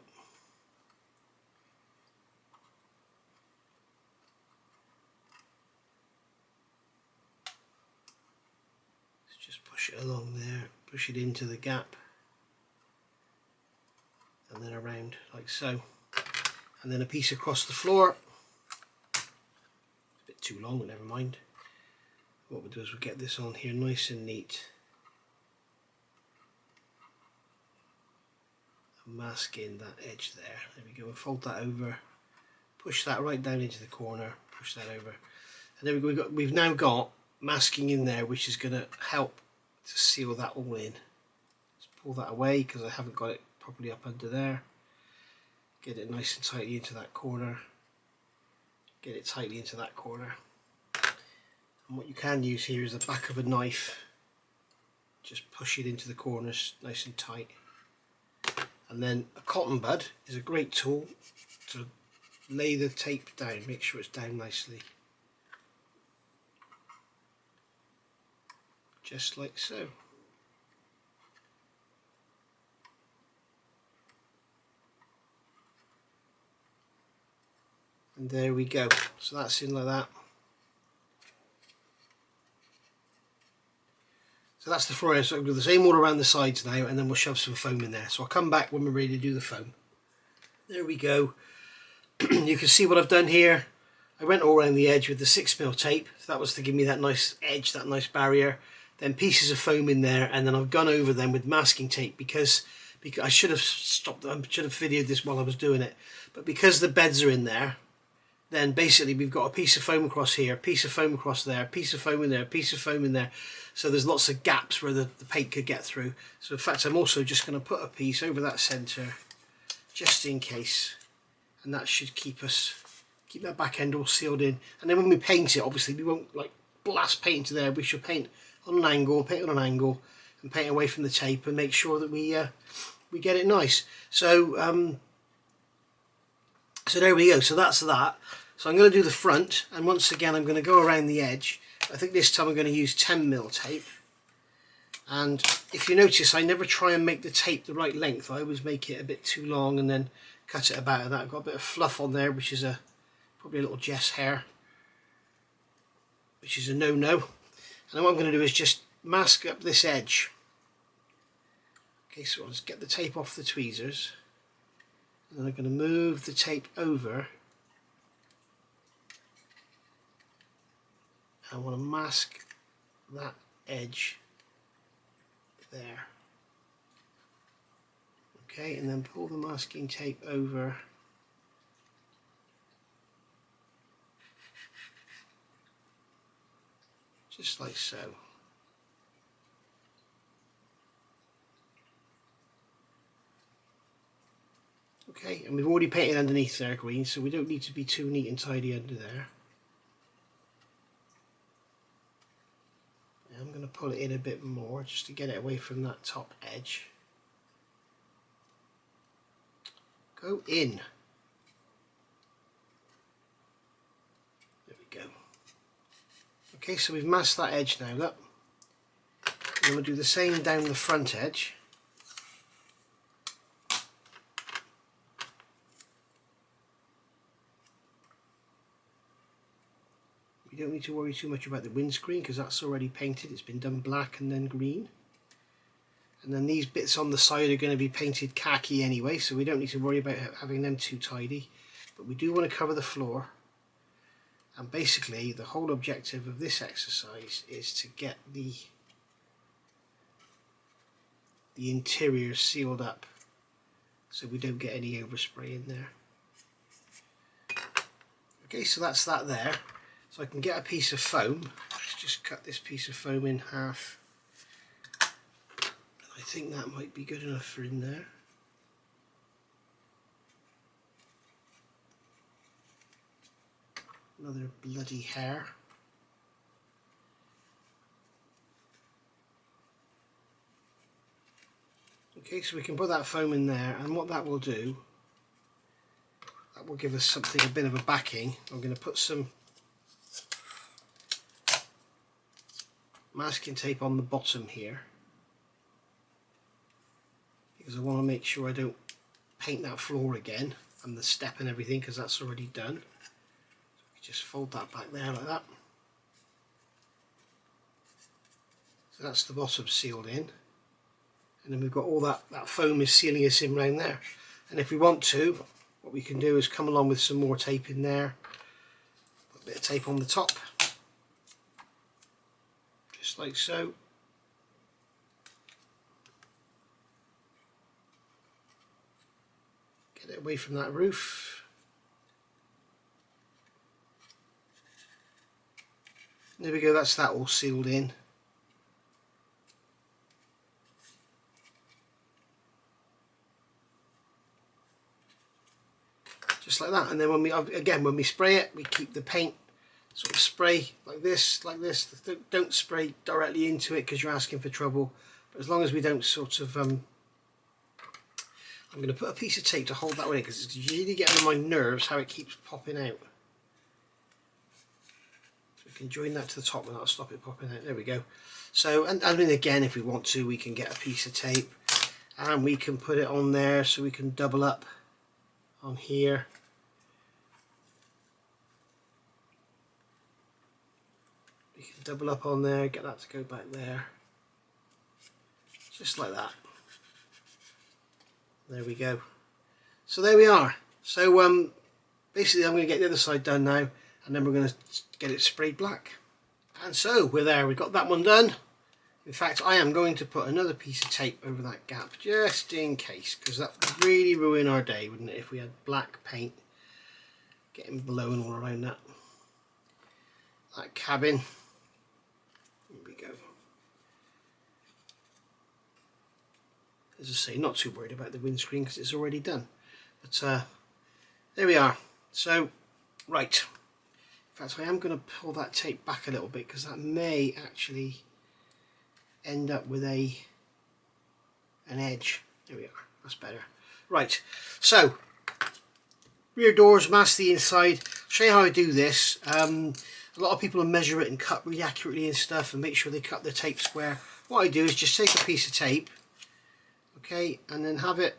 push it along there, push it into the gap, and then around like so, and then a piece across the floor. It's a bit too long, but never mind. What we'll do is we'll get this on here nice and neat, and mask in that edge there. There we go, we'll fold that over, push that right down into the corner, push that over, and there we go. We've now got masking in there, which is going to help to seal that all in. Let's pull that away because I haven't got it properly up under there. Get it nice and tightly into that corner. Get it tightly into that corner. And what you can use here is the back of a knife. Just push it into the corners nice and tight. And then a cotton bud is a great tool to lay the tape down. Make sure it's down nicely. Just like so. And there we go. So that's in like that. So that's the floor. So I'll do the same all around the sides now, and then we'll shove some foam in there. So I'll come back when we're ready to do the foam. There we go. You can see what I've done here. I went all around the edge with the 6mm tape. So that was to give me that nice edge, that nice barrier. Then pieces of foam in there, and then I've gone over them with masking tape because I should have stopped. I should have videoed this while I was doing it. But because the beds are in there, then basically we've got a piece of foam across here, a piece of foam across there, a piece of foam in there, a piece of foam in there. So there's lots of gaps where the paint could get through. So in fact I'm also just going to put a piece over that centre just in case, and that should keep that back end all sealed in. And then when we paint it, obviously we won't like blast paint into there. We should paint on an angle, paint on an angle, and paint away from the tape and make sure that we get it nice. So so there we go. So that's that. So I'm going to do the front, and once again I'm going to go around the edge. I think this time I'm going to use 10mm tape. And if you notice, I never try and make the tape the right length. I always make it a bit too long and then cut it about at that. I've got a bit of fluff on there, which is probably a little Jess hair, which is a no-no. And what I'm going to do is just mask up this edge. Okay, so I'll just get the tape off the tweezers. And then I'm going to move the tape over. I want to mask that edge there. Okay, and then pull the masking tape over. Just like so. Okay, and we've already painted underneath there green, so we don't need to be too neat and tidy under there. I'm going to pull it in a bit more just to get it away from that top edge. Go in. There we go. Okay, so we've masked that edge now, look. And we'll do the same down the front edge. You don't need to worry too much about the windscreen because that's already painted. It's been done black and then green. And then these bits on the side are going to be painted khaki anyway, so we don't need to worry about having them too tidy. But we do want to cover the floor. And basically the whole objective of this exercise is to get the interior sealed up so we don't get any overspray in there. Okay, so that's that there. So I can get a piece of foam. Let's just cut this piece of foam in half. I think that might be good enough for in there. Another bloody hair. Okay, so we can put that foam in there, and what that will do, that will give us something, a bit of a backing. I'm going to put some masking tape on the bottom here because I want to make sure I don't paint that floor again and the step and everything because that's already done. So just fold that back there like that. So that's the bottom sealed in. And then we've got all that foam is sealing us in around there. And if we want to, what we can do is come along with some more tape in there. Put a bit of tape on the top. Just like so. Get it away from that roof. There we go, that's that all sealed in. Just like that. And then when we spray it, we keep the paint sort of spray like this. Don't spray directly into it because you're asking for trouble. But as long as we don't sort of I'm going to put a piece of tape to hold that one in because it's really getting on my nerves how it keeps popping out. So we can join that to the top and that'll stop it popping out. There we go. So, and I mean, again, if we want to, we can get a piece of tape and we can put it on there so we can double up on here. We can double up on there, get that to go back there. Just like that. There we go. So there we are. So basically I'm going to get the other side done now and then we're going to get it sprayed black. And so we're there, we've got that one done. In fact, I am going to put another piece of tape over that gap just in case, because that would really ruin our day, wouldn't it, if we had black paint getting blown all around that cabin. Here we go. As I say, not too worried about the windscreen because it's already done. But there we are. So, right. In fact, I am going to pull that tape back a little bit because that may actually end up with an edge. There we are. That's better. Right. So, rear doors, mask the inside. I'll show you how I do this. A lot of people measure it and cut really accurately and stuff and make sure they cut the tape square. What I do is just take a piece of tape, okay, and then have it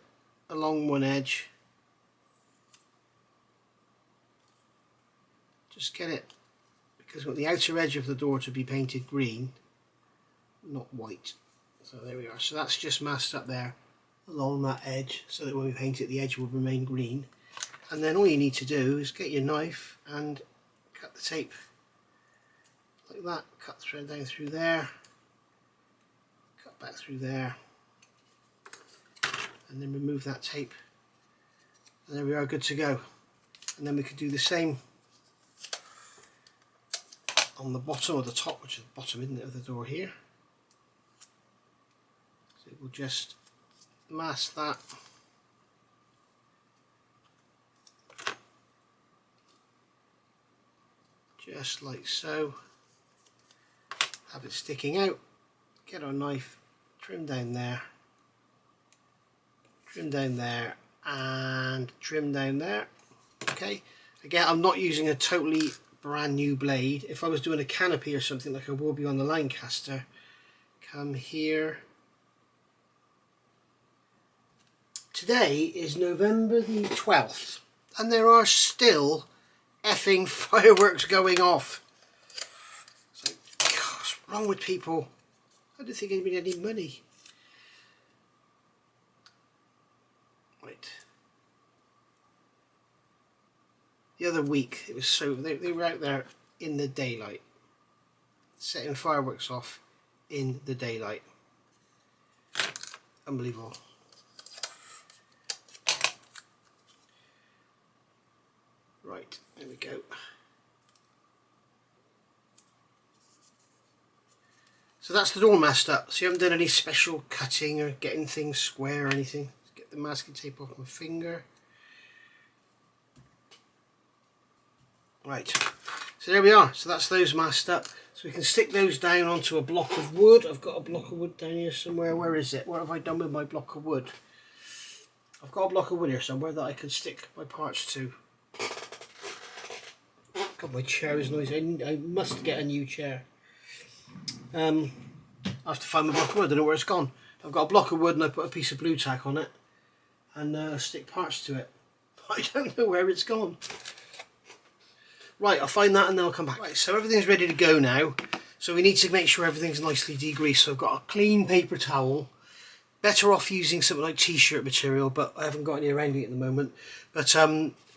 along one edge. Just get it, because we want the outer edge of the door to be painted green, not white. So there we are. So that's just masked up there along that edge so that when we paint it the edge will remain green. And then all you need to do is get your knife and cut the tape like that. Cut the thread down through there, cut back through there, and then remove that tape. And there we are, good to go. And then we could do the same on the bottom or the top, which is the bottom, isn't it, of the door here. So we'll just mask that. Just like so. Have it sticking out. Get our knife, trim down there, trim down there, and trim down there. Okay. Again, I'm not using a totally brand new blade. If I was doing a canopy or something like I will be on the Lancaster, come here. Today is November the 12th and there are still effing fireworks going off. So, God, what's wrong with people? I don't think anybody had any money. Right. The other week, it was so they were out there in the daylight, setting fireworks off in the daylight. Unbelievable. Right, there we go. So that's the door masked up. So you haven't done any special cutting or getting things square or anything. Let's get the masking tape off my finger. Right, so there we are. So that's those masked up. So we can stick those down onto a block of wood. I've got a block of wood down here somewhere. Where is it? What have I done with my block of wood? I've got a block of wood here somewhere that I can stick my parts to. God, my chair is noisy. I must get a new chair. I have to find my block of wood. I don't know where it's gone. I've got a block of wood and I put a piece of blue tack on it and stick parts to it. I don't know where it's gone. Right, I'll find that and then I'll come back. Right, so everything's ready to go now. So we need to make sure everything's nicely degreased. So I've got a clean paper towel. Better off using something like t-shirt material, but I haven't got any around it at the moment. But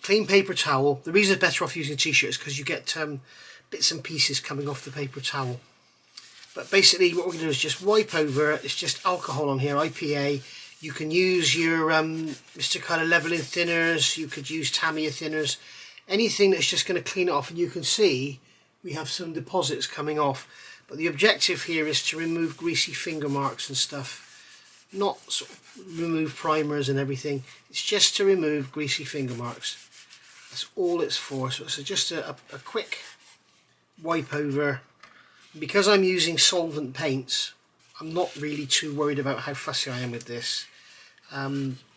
clean paper towel. The reason it's better off using a t-shirt is because you get bits and pieces coming off the paper towel. But basically what we're going to do is just wipe over. It's just alcohol on here, IPA. You can use your Mr. Colour leveling thinners. You could use Tamiya thinners. Anything that's just going to clean it off. And you can see we have some deposits coming off. But the objective here is to remove greasy finger marks and stuff. Not sort of remove primers and everything. It's just to remove greasy finger marks. That's all it's for. So it's just a quick wipe over. Because I'm using solvent paints, I'm not really too worried about how fussy I am with this.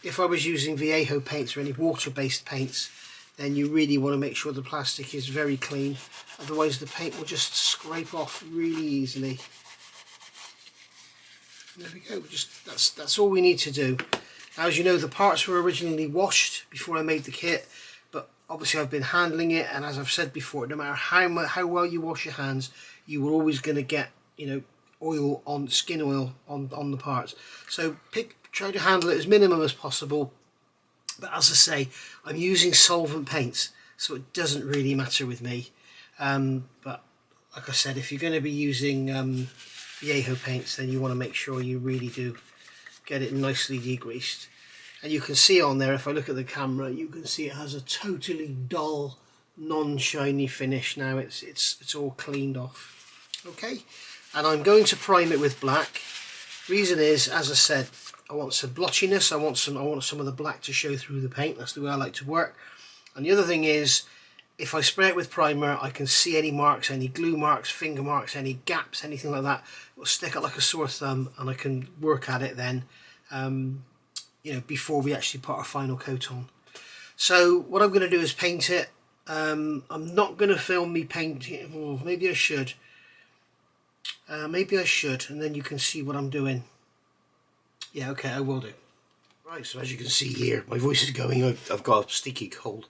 If I was using Vallejo paints or any water-based paints, then you really want to make sure the plastic is very clean. Otherwise the paint will just scrape off really easily. There we go. That's all we need to do. Now, as you know, the parts were originally washed before I made the kit, but obviously I've been handling it, and as I've said before, no matter how well you wash your hands, you were always going to get, you know, oil on skin oil on the parts. So try to handle it as minimum as possible. But as I say, I'm using solvent paints, so it doesn't really matter with me. But like I said, if you're going to be using Vallejo paints, then you want to make sure you really do get it nicely degreased. And you can see on there, if I look at the camera, you can see it has a totally dull, non-shiny finish now. It's all cleaned off. Okay, and I'm going to prime it with black. Reason is, as I said, I want some blotchiness. I want some of the black to show through the paint. That's the way I like to work. And the other thing is, if I spray it with primer, I can see any marks, any glue marks, finger marks, any gaps, anything like that. It will stick out like a sore thumb, and I can work at it then, you know, before we actually put our final coat on. So what I'm going to do is paint it. I'm not going to film me painting it. Oh, maybe I should. Maybe I should, and then you can see what I'm doing. Yeah, okay, I will do. Right, so as you can see here, my voice is going. I've got a sticky cold.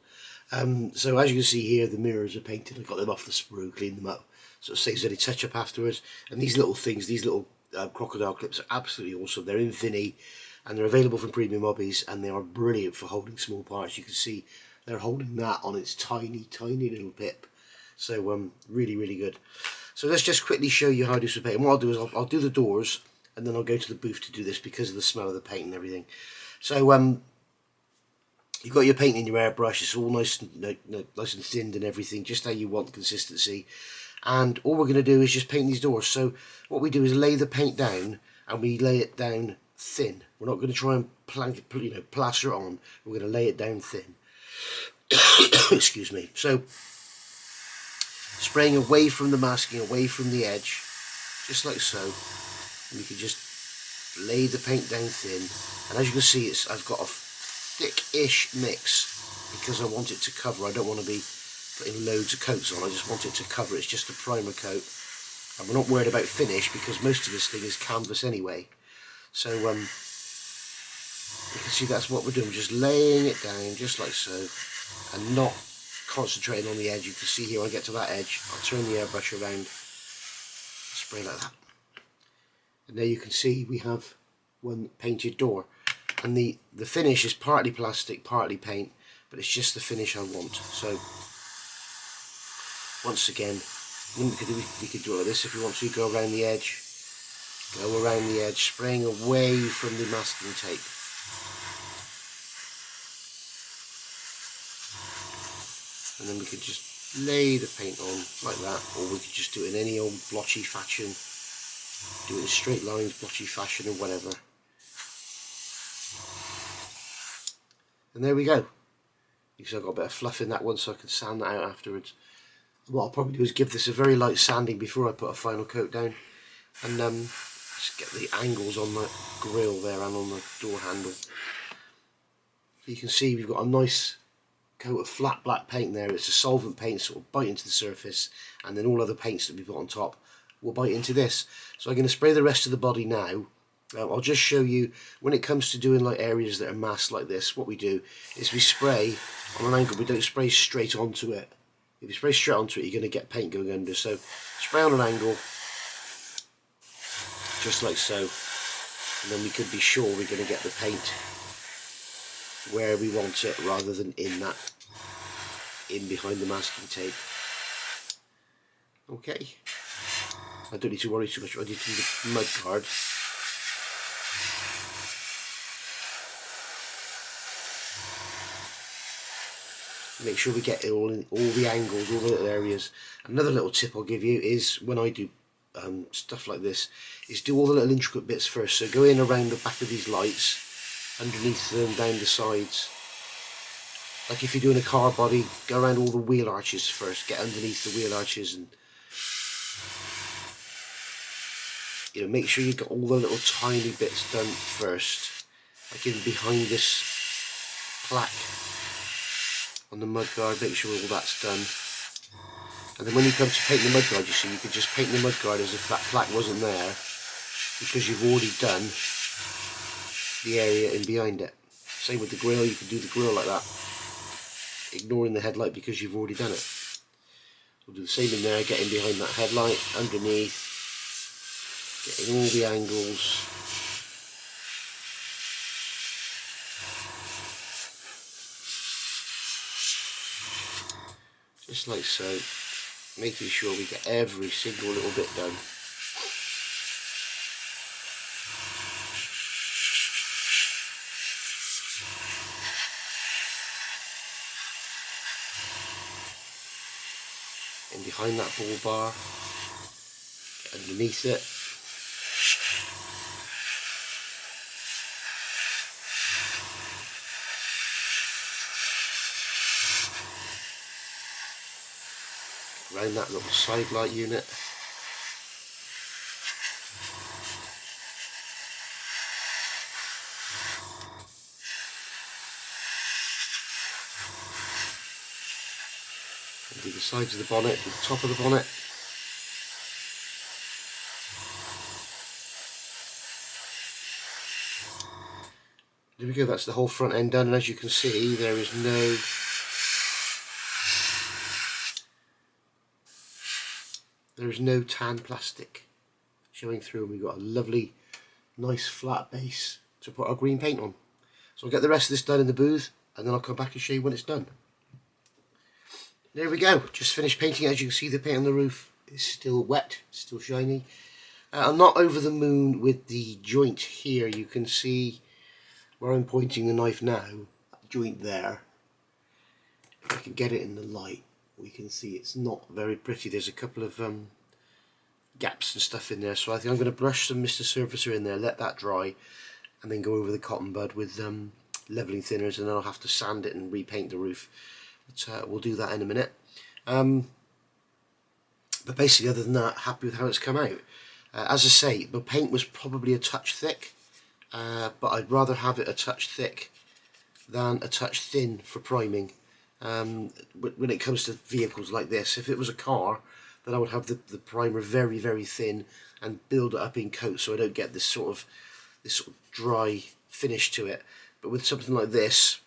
So as you can see here, the mirrors are painted. I got them off the sprue, cleaned them up, so it saves any touch up afterwards. And these little things, these little crocodile clips are absolutely awesome. They're in Vinny, and they're available from Premium Hobbies, and they are brilliant for holding small parts. You can see they're holding that on its tiny little pip. So really, really good. So let's just quickly show you how I do some paint. And what I'll do is I'll do the doors, and then I'll go to the booth to do this because of the smell of the paint and everything. So you've got your paint in your airbrush. It's all nice and thinned and everything, just how you want consistency. And all we're going to do is just paint these doors. So what we do is lay the paint down, and we lay it down thin. We're not going to try and plaster it on. We're going to lay it down thin. Excuse me. So spraying away from the masking, away from the edge, just like so. And you can just lay the paint down thin. And as you can see, I've got a thick-ish mix because I want it to cover. I don't want to be putting loads of coats on. I just want it to cover. It's just a primer coat, and we're not worried about finish because most of this thing is canvas anyway. So you can see that's what we're doing. We're just laying it down just like so, and not concentrating on the edge. You can see here, when I get to that edge, I'll turn the airbrush around, spray like that, and there you can see we have one painted door. And the finish is partly plastic, partly paint, but it's just the finish I want. So once again, we could do it like this if you want to. Go around the edge, spraying away from the masking tape. And then we could just lay the paint on like that, or we could just do it in any old blotchy fashion. Do it in straight lines, blotchy fashion, or whatever. And there we go. Because I've got a bit of fluff in that one, so I can sand that out afterwards. What I'll probably do is give this a very light sanding before I put a final coat down, and just get the angles on the grill there and on the door handle. So you can see we've got a nice coat of flat black paint there. It's a solvent paint, so it'll bite into the surface, and then all other paints that we put on top will bite into this. So I'm going to spray the rest of the body now. I'll just show you, when it comes to doing like areas that are masked like this, what we do is we spray on an angle. We don't spray straight onto it. If you spray straight onto it, you're going to get paint going under. So spray on an angle, just like so, and then we can be sure we're going to get the paint where we want it rather than in behind the masking tape. Okay, I don't need to worry too much. I need to do the mud guard. Make sure we get it all the angles, all the little areas. Another little tip I'll give you is when I do stuff like this, is do all the little intricate bits first. So go in around the back of these lights, underneath them, down the sides. Like if you're doing a car body, go around all the wheel arches first, get underneath the wheel arches, and make sure you got all the little tiny bits done first, like in behind this plaque on the mudguard. Make sure all that's done, and then when you come to paint the mudguard, you can just paint the mudguard as if that plaque wasn't there, because you've already done the area in behind it. Same with the grille, you can do the grille like that, ignoring the headlight because you've already done it. We'll do the same in there, getting behind that headlight, underneath, getting all the angles. Just like so, making sure we get every single little bit done. And behind that ball bar, get underneath it. Around that little side light unit. And do the sides of the bonnet, do the top of the bonnet. There we go, that's the whole front end done, and as you can see there is no tan plastic showing through, and we've got a lovely nice flat base to put our green paint on. So I'll get the rest of this done in the booth, and then I'll come back and show you when it's done. There we go, just finished painting. As you can see, the paint on the roof is still wet, still shiny. I'm not over the moon with the joint here. You can see where I'm pointing the knife now, that joint there. If I can get it in the light, we can see it's not very pretty. There's a couple of gaps and stuff in there, so I think I'm going to brush some Mr. Surfacer in there, let that dry, and then go over the cotton bud with levelling thinners, and then I'll have to sand it and repaint the roof. But we'll do that in a minute. But basically, other than that, happy with how it's come out. As I say, the paint was probably a touch thick, but I'd rather have it a touch thick than a touch thin for priming. When it comes to vehicles like this, if it was a car, then I would have the primer very, very thin and build it up in coat, so I don't get this sort of dry finish to it. But with something like this,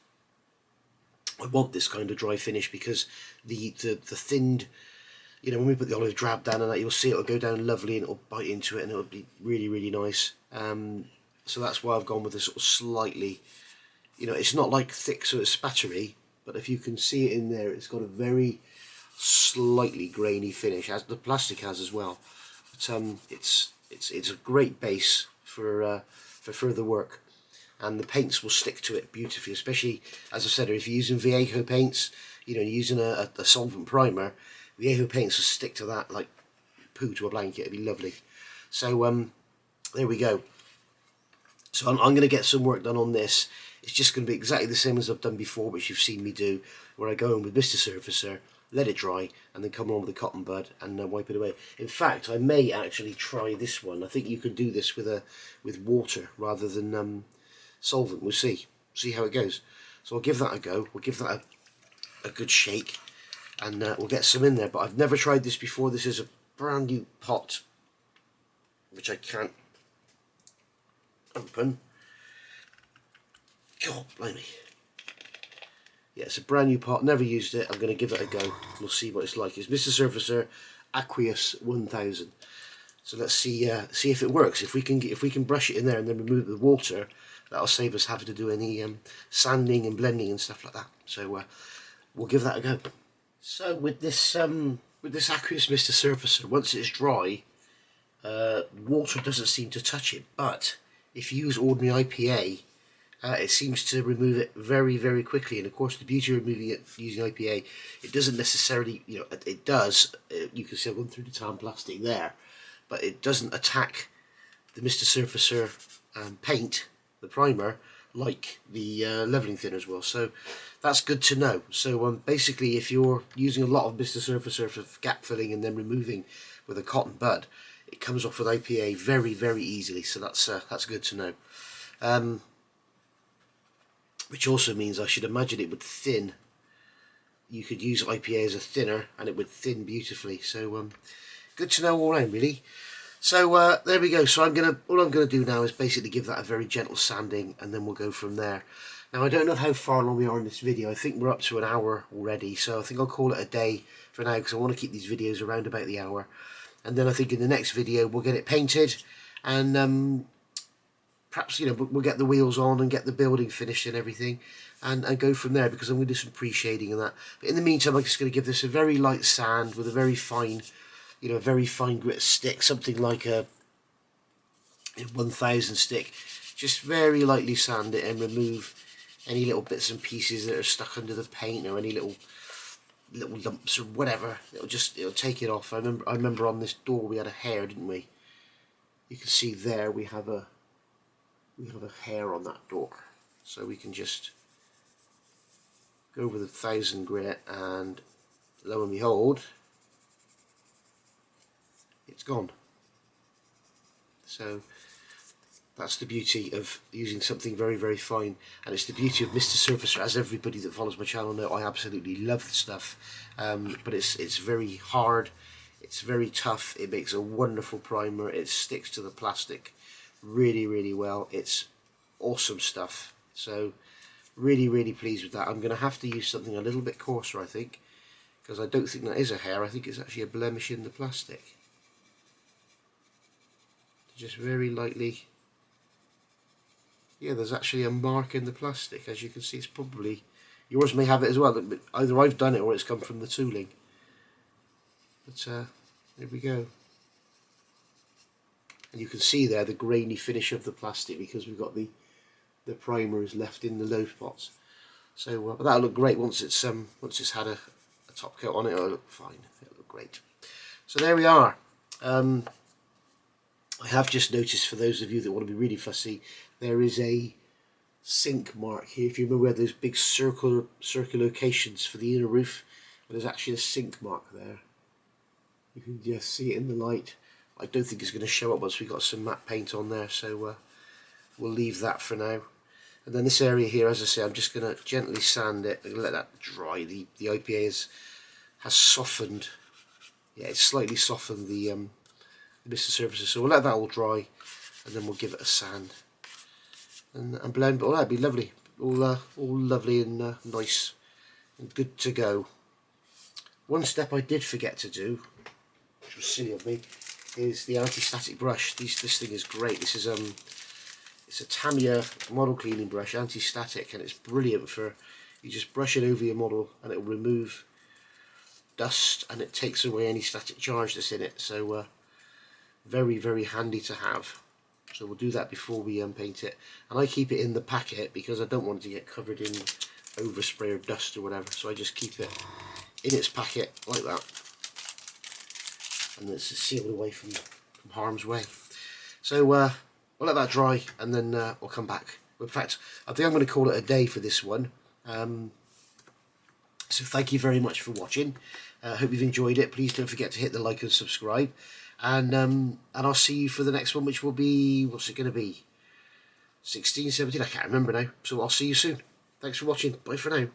I want this kind of dry finish, because the thinned, when we put the olive drab down and that, you'll see it'll go down lovely and it'll bite into it and it'll be really, really nice. So that's why I've gone with this sort of slightly, it's not like thick so it's spattery, but if you can see it in there, it's got a very slightly grainy finish, as the plastic has as well. But it's a great base for further work, and the paints will stick to it beautifully, especially, as I said, if you're using Viejo paints, you're using a solvent primer, Viejo paints will stick to that like poo to a blanket. It'd be lovely. So there we go. So I'm going to get some work done on this. It's just going to be exactly the same as I've done before, which you've seen me do, where I go in with Mr. Surfacer, let it dry, and then come on with a cotton bud and wipe it away. In fact, I may actually try this one. I think you can do this with water rather than solvent. We'll see how it goes. So I'll give that a go. We'll give that a good shake, and we'll get some in there. But I've never tried this before. This is a brand new pot, which I can't open. God blimey. Yeah, it's a brand new pot, never used it. I'm going to give it a go. We'll see what it's like. It's Mr. Surfacer Aqueous 1000. So let's see if it works. If we can brush it in there and then remove the water, that'll save us having to do any sanding and blending and stuff like that. So we'll give that a go. So with this Aqueous Mister Surfacer, once it's dry, water doesn't seem to touch it. But if you use ordinary IPA, it seems to remove it very, very quickly. And of course, the beauty of removing it using IPA, it doesn't necessarily, it does. You can see I've gone through the tan plastic there, but it doesn't attack the Mister Surfacer paint, the primer, like the leveling thinners will. So that's good to know. So basically, if you're using a lot of Mister Surfacer for gap filling and then removing with a cotton bud, it comes off with IPA very, very easily. So that's good to know. Which also means I should imagine it would thin. You could use IPA as a thinner and it would thin beautifully. So good to know all around, really. So there we go. So all I'm gonna do now is basically give that a very gentle sanding, and then we'll go from there. Now I don't know how far along we are in this video. I think we're up to an hour already, so I think I'll call it a day for now, because I want to keep these videos around about the hour. And then I think in the next video we'll get it painted, and perhaps we'll get the wheels on and get the building finished and everything, and go from there, because I'm going to do some pre-shading and that. But in the meantime, I'm just going to give this a very light sand with a very fine, very fine grit stick, something like a 1000 stick. Just very lightly sand it and remove any little bits and pieces that are stuck under the paint, or any little lumps or whatever. It'll take it off. I remember on this door we had a hair, didn't we? You can see there we have a hair on that door, so we can just go with 1000 grit, and lo and behold, it's gone. So that's the beauty of using something very, very fine, and it's the beauty of Mister Surfacer. As everybody that follows my channel know, I absolutely love the stuff, but it's very hard, it's very tough, it makes a wonderful primer, it sticks to the plastic really, really well. It's awesome stuff. So really, really pleased with that. I'm going to have to use something a little bit coarser, I think, because I don't think that is a hair. I think it's actually a blemish in the plastic. Just very lightly. Yeah, there's actually a mark in the plastic. As you can see, it's probably, yours may have it as well, but either I've done it or it's come from the tooling. But there we go. And you can see there the grainy finish of the plastic, because we've got the primer is left in the low spots. So but that'll look great once it's had a top coat on it. It'll look fine. It'll look great. So there we are. I have just noticed, for those of you that want to be really fussy, there is a sink mark here. If you remember, we had those big circular locations for the inner roof, but there's actually a sink mark there. You can just see it in the light. I don't think it's going to show up once we've got some matte paint on there, so we'll leave that for now. And then this area here, as I say, I'm just going to gently sand it and let that dry. The IPA has softened. Yeah, it's slightly softened the Mister Surfacer, so we'll let that all dry, and then we'll give it a sand and blend. But all that'd be lovely, all lovely and nice and good to go. One step I did forget to do, which was silly of me, is the anti-static brush. This thing is great. This is it's a Tamiya model cleaning brush, anti-static, and it's brilliant for, you just brush it over your model and it will remove dust, and it takes away any static charge that's in it. So very, very handy to have. So we'll do that before we paint it, and I keep it in the packet because I don't want it to get covered in overspray or dust or whatever, so I just keep it in its packet like that, and it's sealed away from harm's way. So we'll let that dry, and then we'll come back. In fact, I think I'm going to call it a day for this one. So thank you very much for watching. I hope you've enjoyed it. Please don't forget to hit the like and subscribe, and I'll see you for the next one, which will be, what's it going to be, 16, 17, I can't remember now. So I'll see you soon. Thanks for watching. Bye for now.